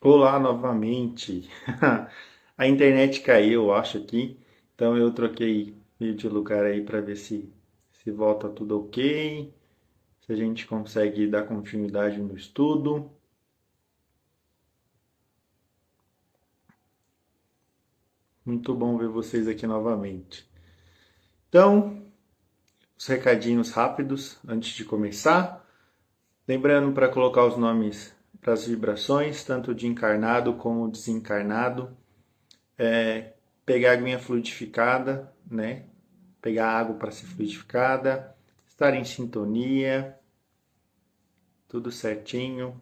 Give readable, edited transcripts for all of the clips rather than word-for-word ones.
Olá novamente. A internet caiu, eu acho aqui. Então eu troquei meio de lugar aí para ver se volta tudo ok, se a gente consegue dar continuidade no estudo. Muito bom ver vocês aqui novamente. Então, os recadinhos rápidos antes de começar. Lembrando para colocar os nomes para as vibrações, tanto de encarnado como desencarnado. Pegar a aguinha fluidificada, né? Pegar água para ser fluidificada, estar em sintonia, tudo certinho.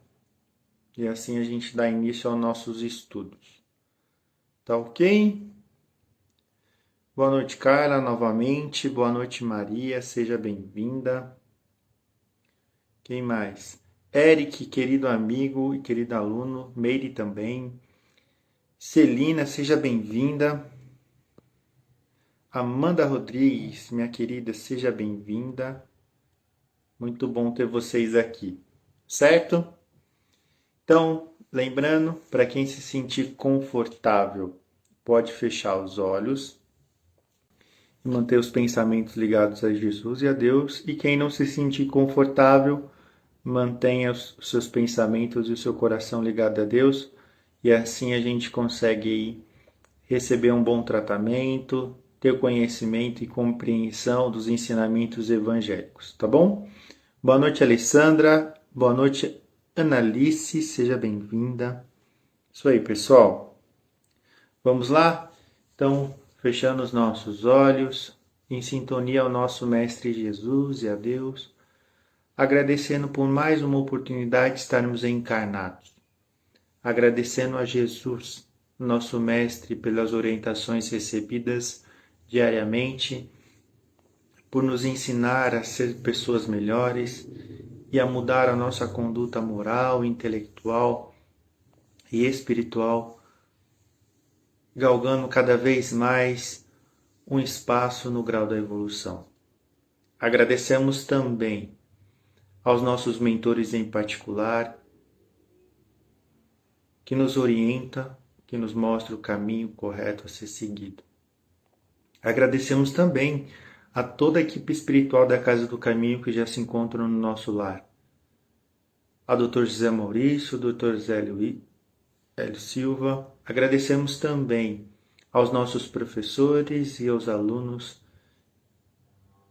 E assim a gente dá início aos nossos estudos. Tá ok? Boa noite, Carla, novamente. Boa noite, Maria. Seja bem-vinda. Quem mais? Eric, querido amigo e querido aluno. Meire também. Celina, seja bem-vinda. Amanda Rodrigues, minha querida, seja bem-vinda. Muito bom ter vocês aqui, certo? Então, lembrando, para quem se sentir confortável, pode fechar os olhos e manter os pensamentos ligados a Jesus e a Deus. E quem não se sentir confortável, mantenha os seus pensamentos e o seu coração ligado a Deus. E assim a gente consegue receber um bom tratamento, ter conhecimento e compreensão dos ensinamentos evangélicos, tá bom? Boa noite, Alessandra. Boa noite, Analice. Seja bem-vinda. Isso aí, pessoal. Vamos lá? Então, fechando os nossos olhos, em sintonia ao nosso Mestre Jesus e a Deus, agradecendo por mais uma oportunidade de estarmos encarnados. Agradecendo a Jesus, nosso Mestre, pelas orientações recebidas diariamente, por nos ensinar a ser pessoas melhores e a mudar a nossa conduta moral, intelectual e espiritual, galgando cada vez mais um espaço no grau da evolução. Agradecemos também aos nossos mentores em particular, que nos orienta, que nos mostra o caminho correto a ser seguido. Agradecemos também a toda a equipe espiritual da Casa do Caminho que já se encontram no nosso lar. A Dr. José Maurício, Dr. Hélio Silva. Agradecemos também aos nossos professores e aos alunos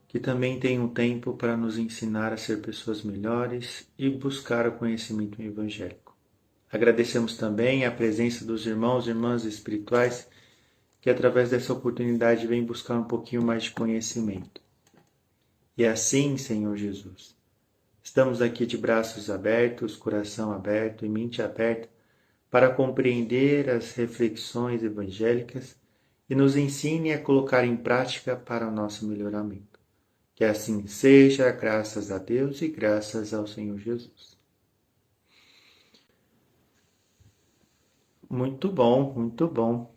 que também têm um tempo para nos ensinar a ser pessoas melhores e buscar o conhecimento evangélico. Agradecemos também a presença dos irmãos e irmãs espirituais que através dessa oportunidade vêm buscar um pouquinho mais de conhecimento. E assim, Senhor Jesus, estamos aqui de braços abertos, coração aberto e mente aberta para compreender as reflexões evangélicas e nos ensine a colocar em prática para o nosso melhoramento. Que assim seja, graças a Deus e graças ao Senhor Jesus. Muito bom,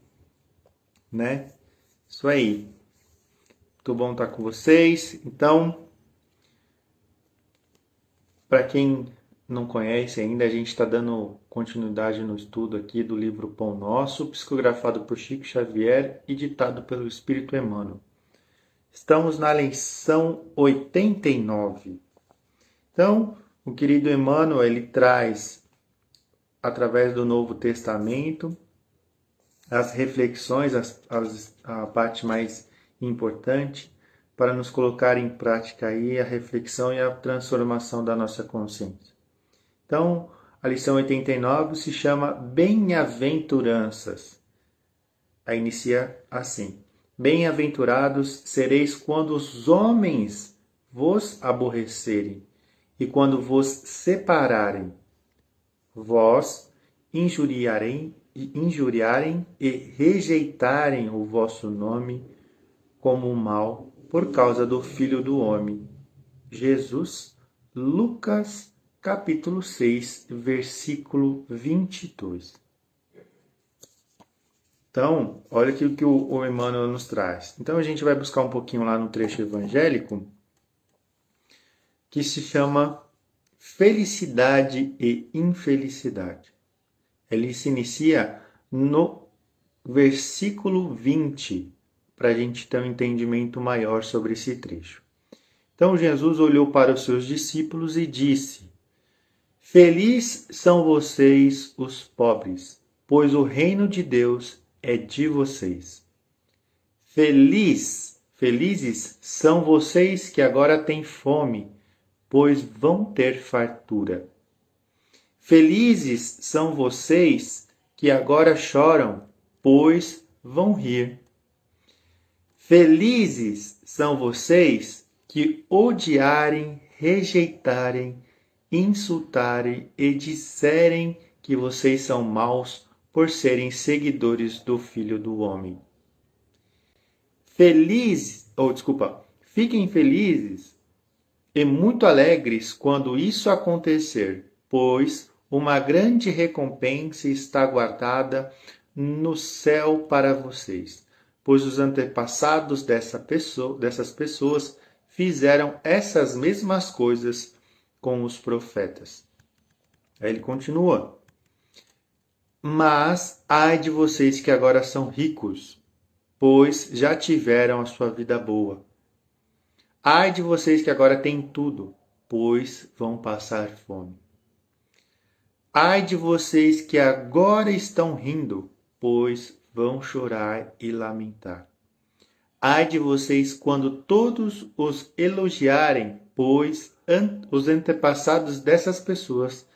né? Isso aí. Muito bom estar com vocês. Então, para quem não conhece ainda, a gente está dando continuidade no estudo aqui do livro Pão Nosso, psicografado por Chico Xavier e ditado pelo Espírito Emmanuel. Estamos na lição 89. Então, o querido Emmanuel, ele traz, através do Novo Testamento, as reflexões, a parte mais importante, para nos colocar em prática aí a reflexão e a transformação da nossa consciência. Então, a lição 89 se chama Bem-aventuranças. Aí inicia assim: Bem-aventurados sereis quando os homens vos aborrecerem e quando vos separarem, vós injuriarem e rejeitarem o vosso nome como um mal por causa do Filho do Homem. Jesus, Lucas, capítulo 6, versículo 22. Então, olha aqui o que o Emmanuel nos traz. Então, a gente vai buscar um pouquinho lá no trecho evangélico, que se chama Felicidade e Infelicidade. Ele se inicia no versículo 20, para a gente ter um entendimento maior sobre esse trecho. Então Jesus olhou para os seus discípulos e disse: Felizes são vocês os pobres, pois o reino de Deus é de vocês. Felizes são vocês que agora têm fome, pois vão ter fartura. Felizes são vocês que agora choram, pois vão rir. Felizes são vocês que odiarem, rejeitarem, insultarem e disserem que vocês são maus por serem seguidores do Filho do Homem. Fiquem felizes e muito alegres quando isso acontecer, pois uma grande recompensa está guardada no céu para vocês, pois os antepassados dessas pessoas fizeram essas mesmas coisas com os profetas. Aí ele continua: Mas ai de vocês que agora são ricos, pois já tiveram a sua vida boa. Ai de vocês que agora têm tudo, pois vão passar fome. Ai de vocês que agora estão rindo, pois vão chorar e lamentar. Ai de vocês quando todos os elogiarem, pois os antepassados dessas pessoas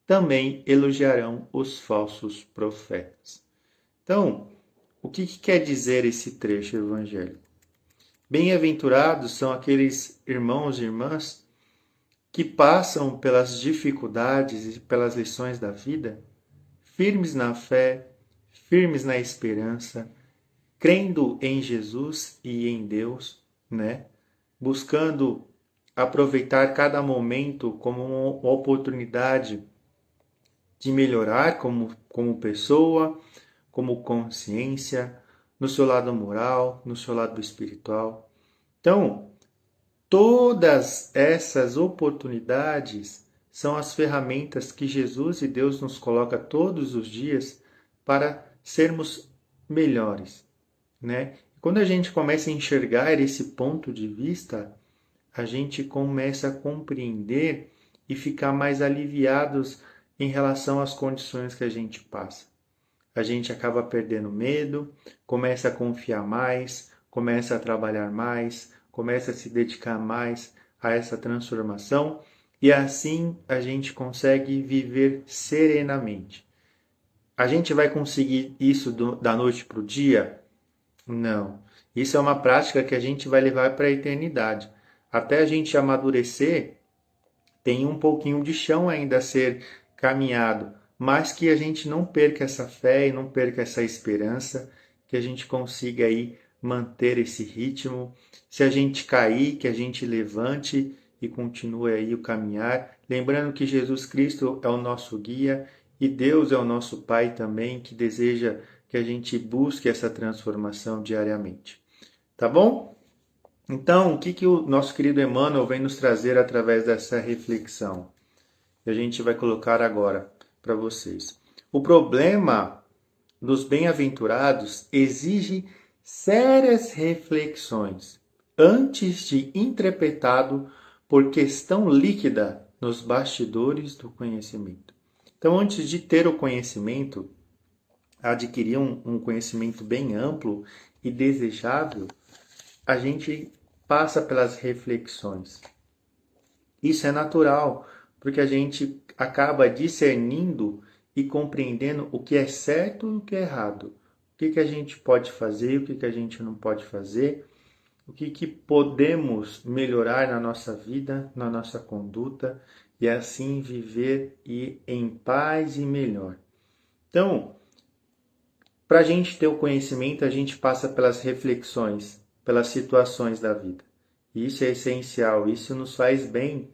também elogiarão os falsos profetas. Então, o que quer dizer esse trecho evangélico? Bem-aventurados são aqueles irmãos e irmãs que passam pelas dificuldades e pelas lições da vida, firmes na fé, firmes na esperança, crendo em Jesus e em Deus, né? Buscando aproveitar cada momento como uma oportunidade de melhorar como pessoa, como consciência, no seu lado moral, no seu lado espiritual. Então, todas essas oportunidades são as ferramentas que Jesus e Deus nos coloca todos os dias para sermos melhores, né? Quando a gente começa a enxergar esse ponto de vista, a gente começa a compreender e ficar mais aliviados em relação às condições que a gente passa. A gente acaba perdendo medo, começa a confiar mais, começa a trabalhar mais, começa a se dedicar mais a essa transformação e assim a gente consegue viver serenamente. A gente vai conseguir isso da noite para o dia? Não. Isso é uma prática que a gente vai levar para a eternidade. Até a gente amadurecer, tem um pouquinho de chão ainda a ser caminhado, mas que a gente não perca essa fé e não perca essa esperança, que a gente consiga aí manter esse ritmo. Se a gente cair, que a gente levante e continue aí o caminhar, lembrando que Jesus Cristo é o nosso guia e Deus é o nosso Pai também, que deseja que a gente busque essa transformação diariamente. Tá bom? Então, o que o nosso querido Emmanuel vem nos trazer através dessa reflexão? A gente vai colocar agora para vocês. O problema dos bem-aventurados exige sérias reflexões antes de interpretado por questão líquida nos bastidores do conhecimento. Então, antes de ter o conhecimento, adquirir um conhecimento bem amplo e desejável, a gente passa pelas reflexões. Isso é natural, porque a gente acaba discernindo e compreendendo o que é certo e o que é errado. O que a gente pode fazer, o que a gente não pode fazer, o que podemos melhorar na nossa vida, na nossa conduta, e assim viver em paz e melhor. Então, para a gente ter o conhecimento, a gente passa pelas reflexões, pelas situações da vida. E isso é essencial, isso nos faz bem,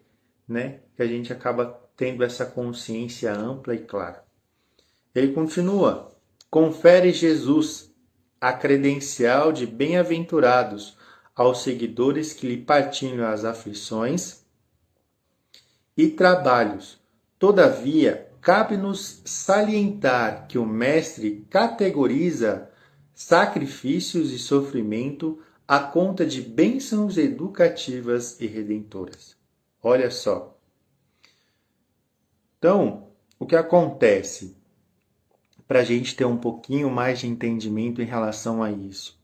né? Que a gente acaba tendo essa consciência ampla e clara. Ele continua: confere Jesus a credencial de bem-aventurados aos seguidores que lhe partilham as aflições e trabalhos. Todavia, cabe-nos salientar que o Mestre categoriza sacrifícios e sofrimento à conta de bênçãos educativas e redentoras. Olha só. Então, o que acontece para a gente ter um pouquinho mais de entendimento em relação a isso?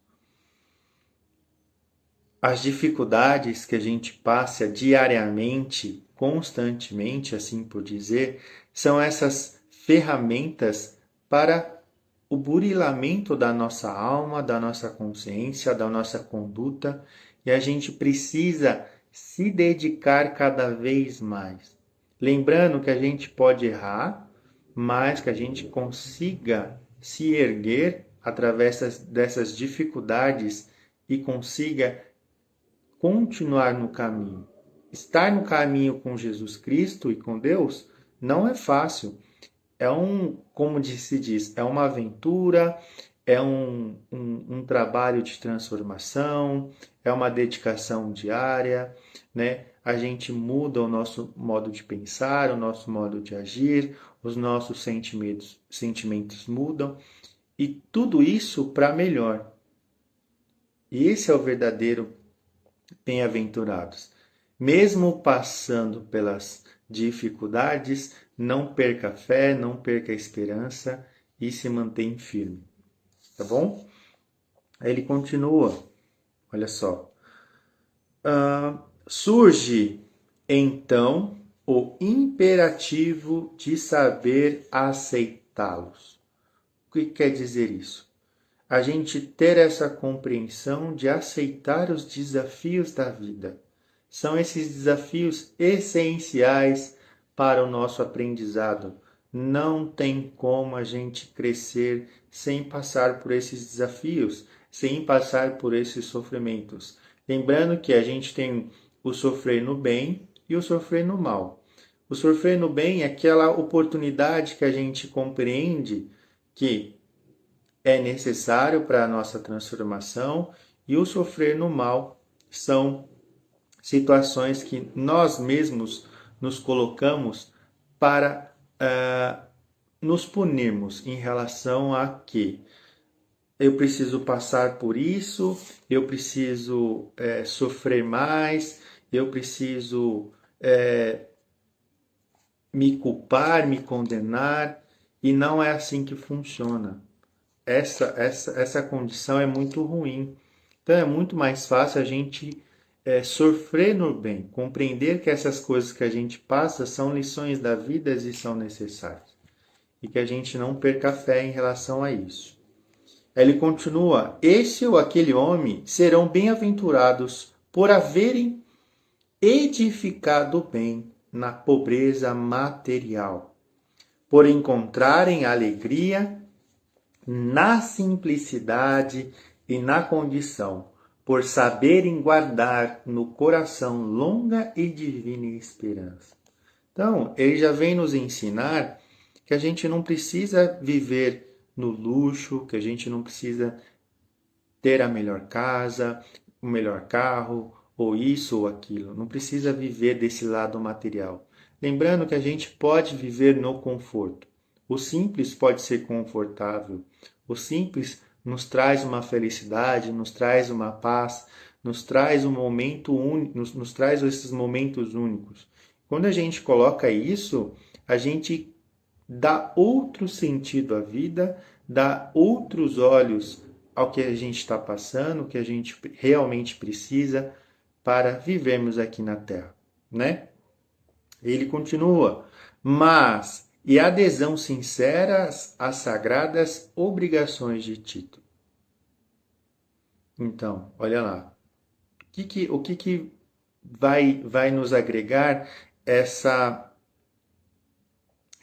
As dificuldades que a gente passa diariamente, constantemente, assim por dizer, são essas ferramentas para o burilamento da nossa alma, da nossa consciência, da nossa conduta, e a gente precisa se dedicar cada vez mais. Lembrando que a gente pode errar, mas que a gente consiga se erguer através dessas dificuldades e consiga continuar no caminho. Estar no caminho com Jesus Cristo e com Deus não é fácil. Como se diz, é uma aventura, é um trabalho de transformação, é uma dedicação diária, né? A gente muda o nosso modo de pensar, o nosso modo de agir, os nossos sentimentos mudam, e tudo isso para melhor. E esse é o verdadeiro bem-aventurados. Mesmo passando pelas dificuldades, não perca a fé, não perca a esperança e se mantém firme. Tá bom? Aí ele continua, olha só. Surge então o imperativo de saber aceitá-los. O que quer dizer isso? A gente ter essa compreensão de aceitar os desafios da vida. São esses desafios essenciais para o nosso aprendizado. Não tem como a gente crescer sem passar por esses desafios, sem passar por esses sofrimentos. Lembrando que a gente tem o sofrer no bem e o sofrer no mal. O sofrer no bem é aquela oportunidade que a gente compreende que é necessário para a nossa transformação, e o sofrer no mal são situações que nós mesmos nos colocamos para nos punirmos em relação a que eu preciso passar por isso, eu preciso sofrer mais, eu preciso me culpar, me condenar, e não é assim que funciona. Essa condição é muito ruim. Então é muito mais fácil a gente sofrer no bem, compreender que essas coisas que a gente passa são lições da vida e são necessárias. E que a gente não perca a fé em relação a isso. Ele continua: esse ou aquele homem serão bem-aventurados por haverem edificado bem na pobreza material, por encontrarem alegria na simplicidade e na condição, por saberem guardar no coração longa e divina esperança. Então, ele já vem nos ensinar que a gente não precisa viver no luxo, que a gente não precisa ter a melhor casa, o melhor carro, ou isso ou aquilo. Não precisa viver desse lado material. Lembrando que a gente pode viver no conforto. O simples pode ser confortável. O simples nos traz uma felicidade, nos traz uma paz, nos traz um momento único, nos traz esses momentos únicos. Quando a gente coloca isso, a gente dá outro sentido à vida, dá outros olhos ao que a gente está passando, o que a gente realmente precisa para vivermos aqui na Terra, né? Ele continua, mas e adesão sincera às sagradas obrigações de título. Então, olha lá, o que vai nos agregar essa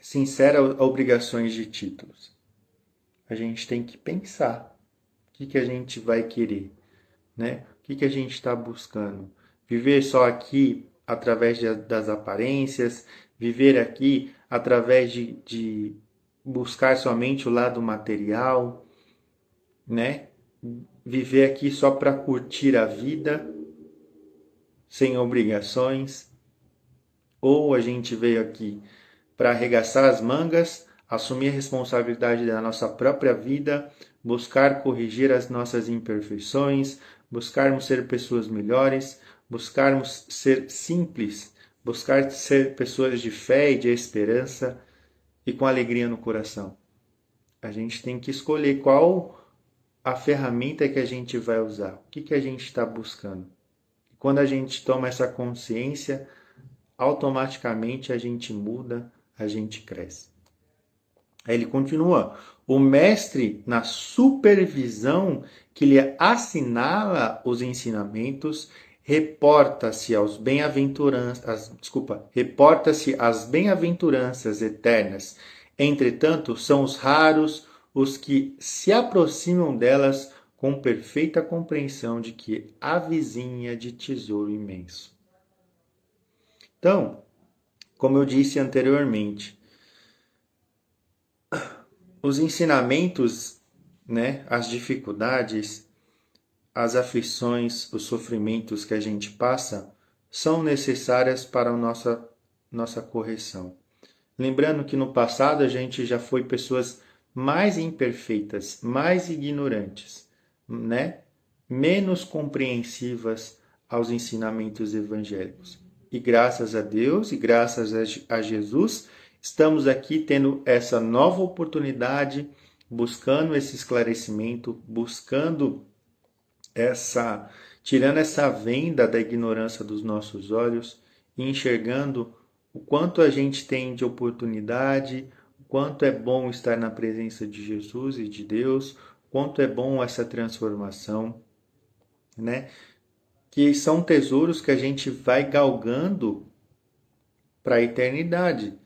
sincera obrigações de títulos? A gente tem que pensar o que a gente vai querer, né? O que a gente está buscando? Viver só aqui através das aparências, viver aqui através de buscar somente o lado material, né? Viver aqui só para curtir a vida, sem obrigações, ou a gente veio aqui para arregaçar as mangas, assumir a responsabilidade da nossa própria vida, buscar corrigir as nossas imperfeições, buscarmos ser pessoas melhores, buscarmos ser simples, buscar ser pessoas de fé e de esperança e com alegria no coração. A gente tem que escolher qual a ferramenta que a gente vai usar, o que a gente está buscando. E quando a gente toma essa consciência, automaticamente a gente muda, a gente cresce. Aí ele continua, o mestre, na supervisão que lhe assinala os ensinamentos, reporta-se às bem-aventuranças eternas. Entretanto, são os raros os que se aproximam delas com perfeita compreensão de que avizinha de tesouro imenso. Então, como eu disse anteriormente, os ensinamentos, né, as dificuldades, as aflições, os sofrimentos que a gente passa são necessárias para a nossa correção. Lembrando que no passado a gente já foi pessoas mais imperfeitas, mais ignorantes, né? Menos compreensivas aos ensinamentos evangélicos. E graças a Deus e graças a Jesus, estamos aqui tendo essa nova oportunidade, buscando esse esclarecimento, buscando tirando essa venda da ignorância dos nossos olhos e enxergando o quanto a gente tem de oportunidade, o quanto é bom estar na presença de Jesus e de Deus, o quanto é bom essa transformação, né? Que são tesouros que a gente vai galgando para a eternidade,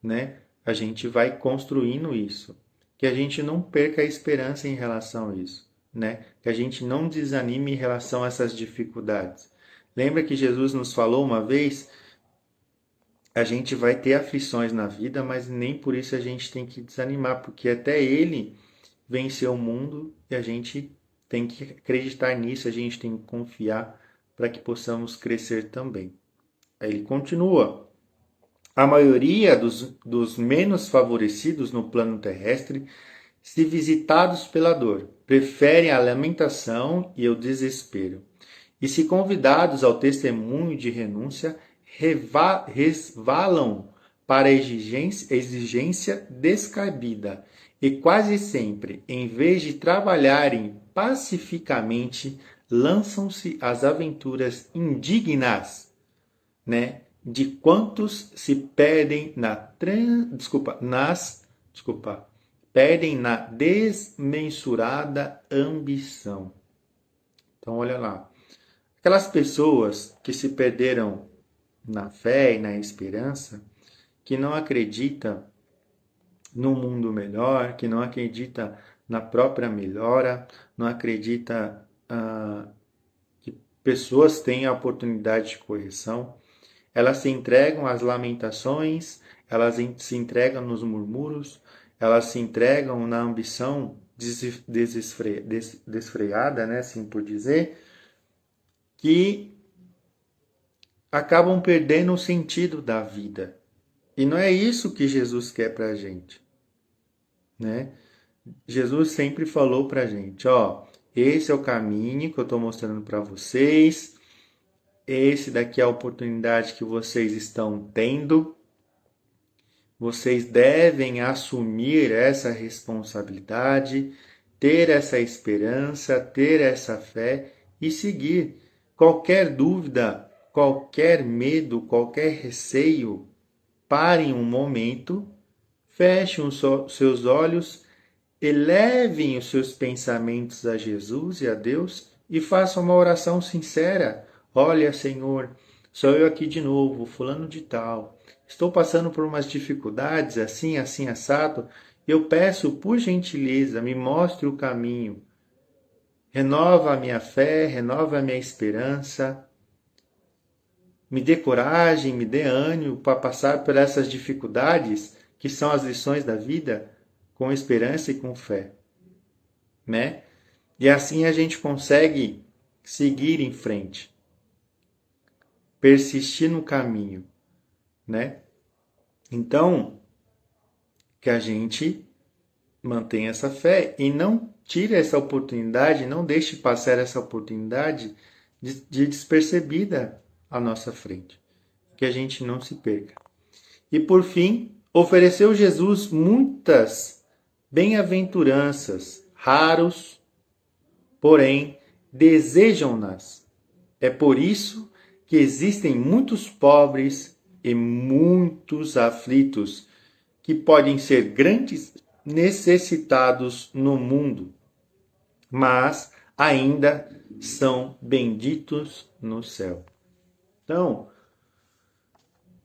né? A gente vai construindo isso. Que a gente não perca a esperança em relação a isso, né? Que a gente não desanime em relação a essas dificuldades. Lembra que Jesus nos falou uma vez, a gente vai ter aflições na vida, mas nem por isso a gente tem que desanimar, porque até Ele venceu o mundo e a gente tem que acreditar nisso, a gente tem que confiar para que possamos crescer também. Aí ele continua. A maioria dos menos favorecidos no plano terrestre, se visitados pela dor, preferem a lamentação e o desespero. E se convidados ao testemunho de renúncia, resvalam para a exigência descabida e quase sempre, em vez de trabalharem pacificamente, lançam-se às aventuras indignas, né, de quantos se perdem perdem na desmensurada ambição. Então, olha lá. Aquelas pessoas que se perderam na fé e na esperança, que não acreditam num mundo melhor, que não acredita na própria melhora, não acredita que pessoas têm a oportunidade de correção, elas se entregam às lamentações, elas se entregam nos murmúrios, elas se entregam na ambição desfreada, né, assim por dizer, que acabam perdendo o sentido da vida. E não é isso que Jesus quer para a gente, né? Jesus sempre falou para a gente, ó, esse é o caminho que eu estou mostrando para vocês, esse daqui é a oportunidade que vocês estão tendo, vocês devem assumir essa responsabilidade, ter essa esperança, ter essa fé e seguir. Qualquer dúvida, qualquer medo, qualquer receio, parem um momento, fechem os seus olhos, elevem os seus pensamentos a Jesus e a Deus e façam uma oração sincera. Olha, Senhor, sou eu aqui de novo, fulano de tal. Estou passando por umas dificuldades, assim, assim, assado. Eu peço, por gentileza, me mostre o caminho. Renova a minha fé, renova a minha esperança. Me dê coragem, me dê ânimo para passar por essas dificuldades que são as lições da vida com esperança e com fé, né? E assim a gente consegue seguir em frente, persistir no caminho, né? Então, que a gente mantenha essa fé e não tire essa oportunidade, não deixe passar essa oportunidade de despercebida à nossa frente. Que a gente não se perca. E por fim, ofereceu Jesus muitas bem-aventuranças, raros, porém desejam-nas. É por isso que existem muitos pobres e muitos aflitos, que podem ser grandes necessitados no mundo, mas ainda são benditos no céu. Então,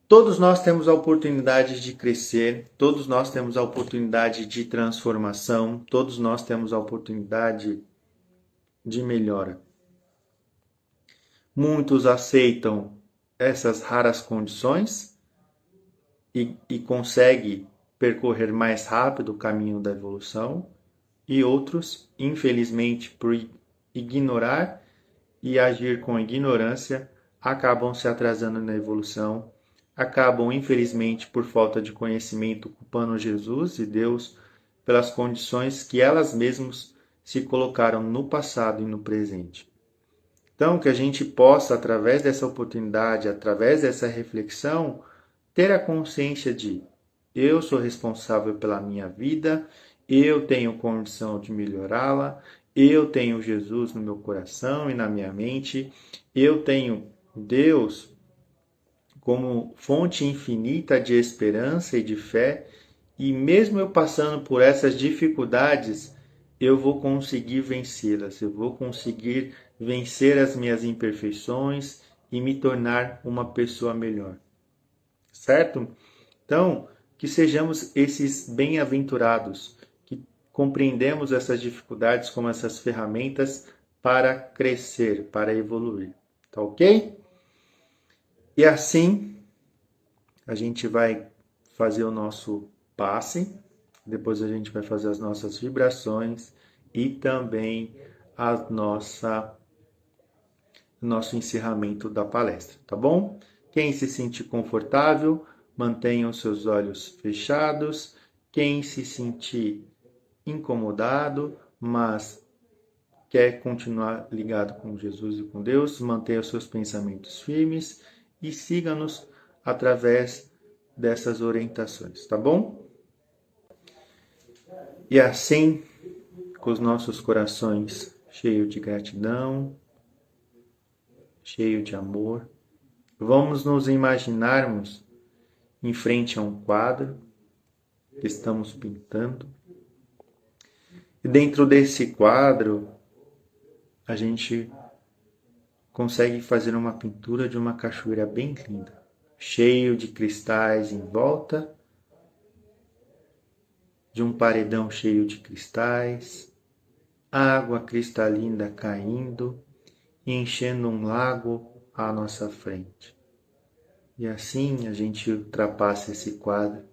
todos nós temos a oportunidade de crescer, todos nós temos a oportunidade de transformação, todos nós temos a oportunidade de melhora. Muitos aceitam essas raras condições e conseguem percorrer mais rápido o caminho da evolução, e outros, infelizmente, por ignorar e agir com ignorância, acabam se atrasando na evolução, acabam, infelizmente, por falta de conhecimento, culpando Jesus e Deus pelas condições que elas mesmas se colocaram no passado e no presente. Então, que a gente possa, através dessa oportunidade, através dessa reflexão, ter a consciência de: eu sou responsável pela minha vida, eu tenho condição de melhorá-la, eu tenho Jesus no meu coração e na minha mente, eu tenho Deus como fonte infinita de esperança e de fé, e mesmo eu passando por essas dificuldades, eu vou conseguir vencê-las, eu vou conseguir vencer as minhas imperfeições e me tornar uma pessoa melhor. Certo? Então, que sejamos esses bem-aventurados, que compreendemos essas dificuldades como essas ferramentas para crescer, para evoluir. Tá ok? E assim, a gente vai fazer o nosso passe, depois a gente vai fazer as nossas vibrações e também nosso encerramento da palestra, tá bom? Quem se sentir confortável, mantenha os seus olhos fechados. Quem se sentir incomodado, mas quer continuar ligado com Jesus e com Deus, mantenha os seus pensamentos firmes e siga-nos através dessas orientações, tá bom? E assim, com os nossos corações cheios de gratidão, cheio de amor, vamos nos imaginarmos em frente a um quadro que estamos pintando. E dentro desse quadro, a gente consegue fazer uma pintura de uma cachoeira bem linda, cheio de cristais em volta, de um paredão cheio de cristais, água cristalina caindo e enchendo um lago à nossa frente. E assim a gente ultrapassa esse quadro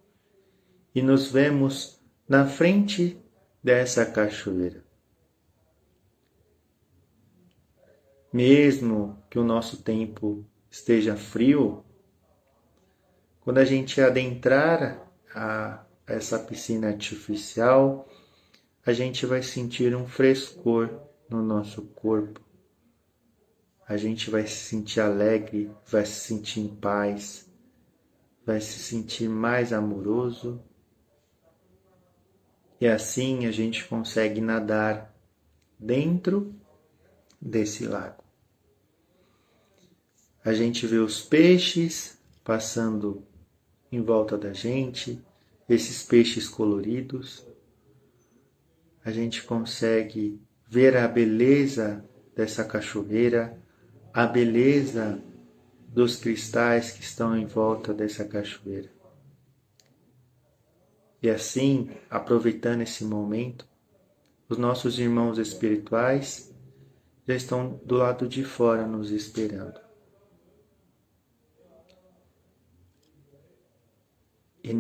e nos vemos na frente dessa cachoeira. Mesmo que o nosso tempo esteja frio, quando a gente adentrar a essa piscina artificial, a gente vai sentir um frescor no nosso corpo. A gente vai se sentir alegre, vai se sentir em paz, vai se sentir mais amoroso. E assim a gente consegue nadar dentro desse lago. A gente vê os peixes passando em volta da gente, esses peixes coloridos. A gente consegue ver a beleza dessa cachoeira, a beleza dos cristais que estão em volta dessa cachoeira. E assim, aproveitando esse momento, os nossos irmãos espirituais já estão do lado de fora nos esperando. E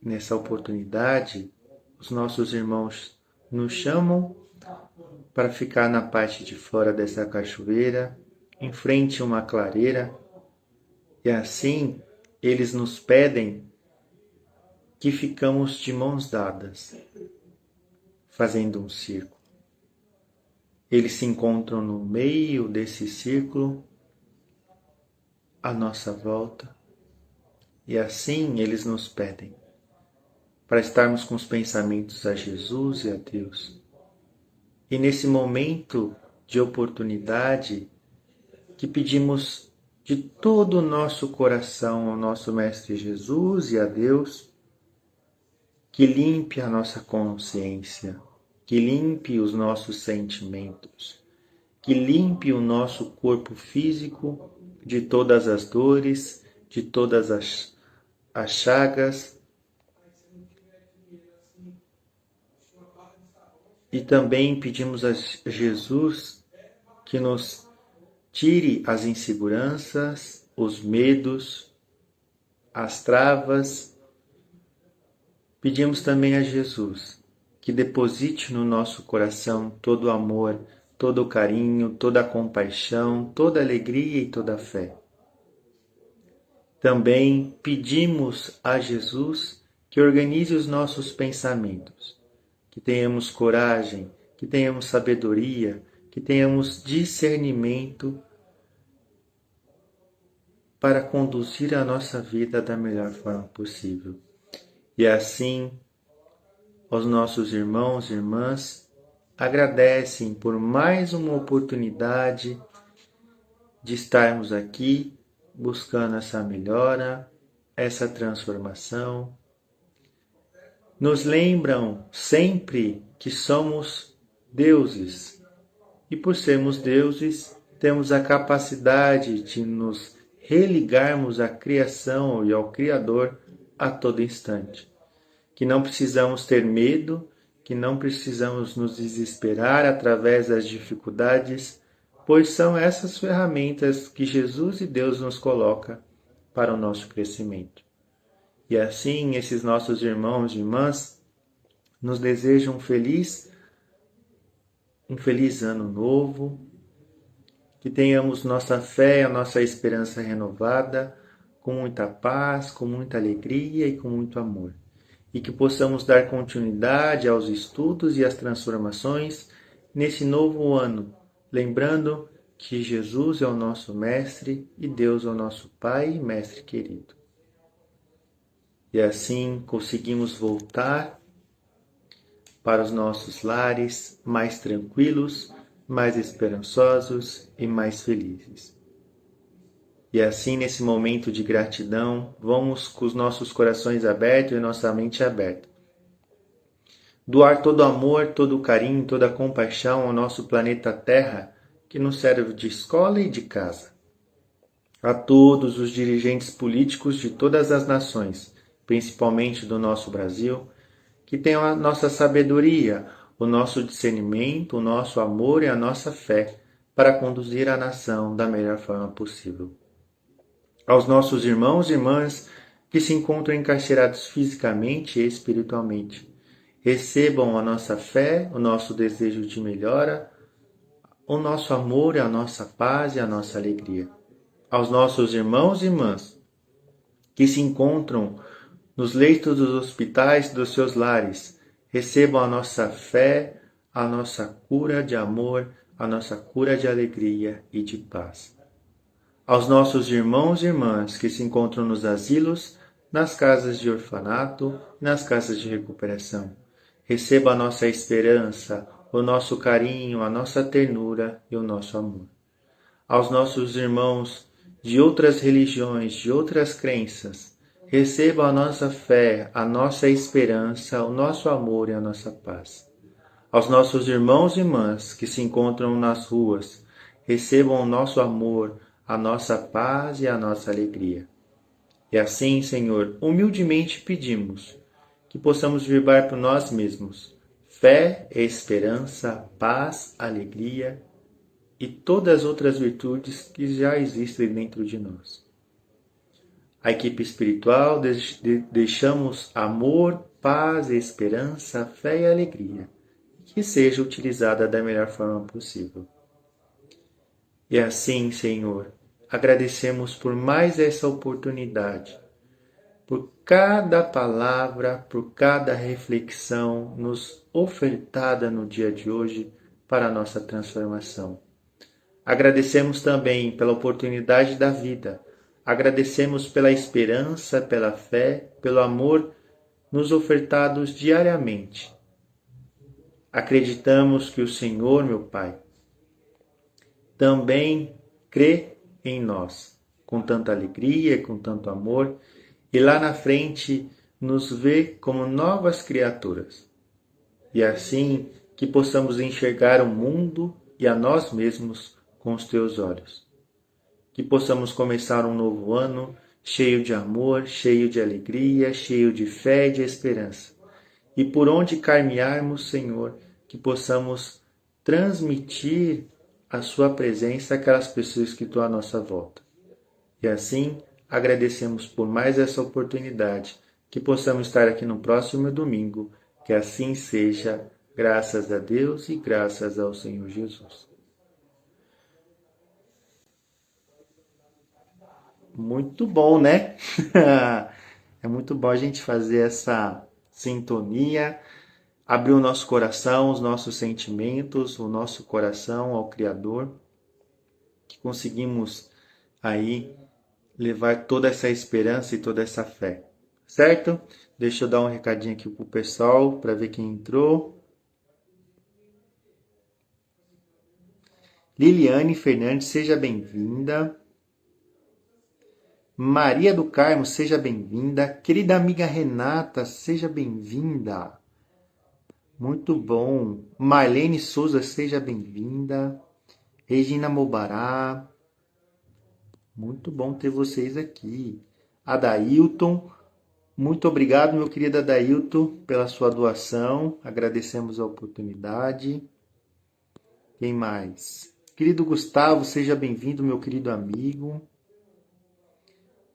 nessa oportunidade, os nossos irmãos nos chamam para ficar na parte de fora dessa cachoeira, em frente a uma clareira, e assim eles nos pedem que ficamos de mãos dadas, fazendo um círculo. Eles se encontram no meio desse círculo, à nossa volta, e assim eles nos pedem para estarmos com os pensamentos a Jesus e a Deus. E nesse momento de oportunidade, que pedimos de todo o nosso coração ao nosso Mestre Jesus e a Deus, que limpe a nossa consciência, que limpe os nossos sentimentos, que limpe o nosso corpo físico de todas as dores, de todas as chagas. E também pedimos a Jesus que nos tire as inseguranças, os medos, as travas. Pedimos também a Jesus que deposite no nosso coração todo o amor, todo o carinho, toda a compaixão, toda a alegria e toda a fé. Também pedimos a Jesus que organize os nossos pensamentos, que tenhamos coragem, que tenhamos sabedoria, que tenhamos discernimento para conduzir a nossa vida da melhor forma possível. E assim, os nossos irmãos e irmãs agradecem por mais uma oportunidade de estarmos aqui buscando essa melhora, essa transformação. Nos lembram sempre que somos deuses e por sermos deuses temos a capacidade de nos religarmos à criação e ao Criador a todo instante. Que não precisamos ter medo, que não precisamos nos desesperar através das dificuldades, pois são essas ferramentas que Jesus e Deus nos coloca para o nosso crescimento. E assim, esses nossos irmãos e irmãs nos desejam um feliz ano novo, que tenhamos nossa fé, a nossa esperança renovada, com muita paz, com muita alegria e com muito amor. E que possamos dar continuidade aos estudos e às transformações nesse novo ano, lembrando que Jesus é o nosso Mestre e Deus é o nosso Pai e Mestre querido. E assim conseguimos voltar para os nossos lares mais tranquilos, mais esperançosos e mais felizes. E assim, nesse momento de gratidão, vamos com os nossos corações abertos e nossa mente aberta. Doar todo o amor, todo o carinho, toda a compaixão ao nosso planeta Terra, que nos serve de escola e de casa. A todos os dirigentes políticos de todas as nações, principalmente do nosso Brasil, que tenham a nossa sabedoria, o nosso discernimento, o nosso amor e a nossa fé para conduzir a nação da melhor forma possível. Aos nossos irmãos e irmãs que se encontram encarcerados fisicamente e espiritualmente, recebam a nossa fé, o nosso desejo de melhora, o nosso amor, a nossa paz e a nossa alegria. Aos nossos irmãos e irmãs que se encontram nos leitos dos hospitais dos seus lares, recebam a nossa fé, a nossa cura de amor, a nossa cura de alegria e de paz. Aos nossos irmãos e irmãs que se encontram nos asilos, nas casas de orfanato, nas casas de recuperação, receba a nossa esperança, o nosso carinho, a nossa ternura e o nosso amor. Aos nossos irmãos de outras religiões, de outras crenças, receba a nossa fé, a nossa esperança, o nosso amor e a nossa paz. Aos nossos irmãos e irmãs que se encontram nas ruas, recebam o nosso amor, a nossa paz e a nossa alegria. E assim, Senhor, humildemente pedimos que possamos vibrar por nós mesmos fé, esperança, paz, alegria e todas as outras virtudes que já existem dentro de nós. A equipe espiritual deixamos amor, paz, esperança, fé e alegria, que seja utilizada da melhor forma possível. E assim, Senhor, agradecemos por mais essa oportunidade por cada palavra, por cada reflexão nos ofertada no dia de hoje para a nossa transformação. Agradecemos também pela oportunidade da vida. Agradecemos pela esperança, pela fé, pelo amor nos ofertados diariamente. Acreditamos que o Senhor, meu Pai, também crê em nós, com tanta alegria, com tanto amor, e lá na frente nos vê como novas criaturas. E assim que possamos enxergar o mundo e a nós mesmos com os teus olhos. Que possamos começar um novo ano cheio de amor, cheio de alegria, cheio de fé e de esperança. E por onde caminharmos, Senhor, que possamos transmitir a sua presença àquelas pessoas que estão à nossa volta. E assim, agradecemos por mais essa oportunidade, que possamos estar aqui no próximo domingo, que assim seja, graças a Deus e graças ao Senhor Jesus. Muito bom, né? É muito bom a gente fazer essa sintonia, abrir o nosso coração, os nossos sentimentos, o nosso coração ao Criador, que conseguimos aí levar toda essa esperança e toda essa fé, certo? Deixa eu dar um recadinho aqui pro pessoal para ver quem entrou. Liliane Fernandes, seja bem-vinda. Maria do Carmo, seja bem-vinda. Querida amiga Renata, seja bem-vinda. Muito bom. Marlene Souza, seja bem-vinda. Regina Mobará. Muito bom ter vocês aqui. Adailton, muito obrigado, meu querido Adailton, pela sua doação. Agradecemos a oportunidade. Quem mais? Querido Gustavo, seja bem-vindo, meu querido amigo.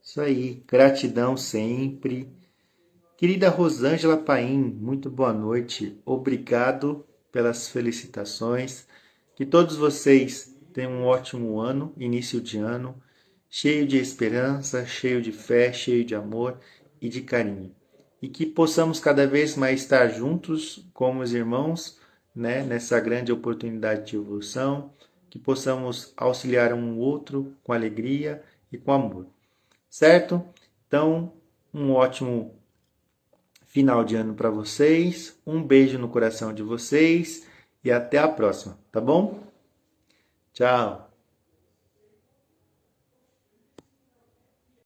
Isso aí, gratidão sempre. Querida Rosângela Paim, muito boa noite. Obrigado pelas felicitações. Que todos vocês tenham um ótimo ano, início de ano, cheio de esperança, cheio de fé, cheio de amor e de carinho. E que possamos cada vez mais estar juntos como os irmãos, né, nessa grande oportunidade de evolução, que possamos auxiliar um outro com alegria e com amor. Certo? Então, um ótimo final de ano para vocês. Um beijo no coração de vocês e até a próxima, tá bom? Tchau!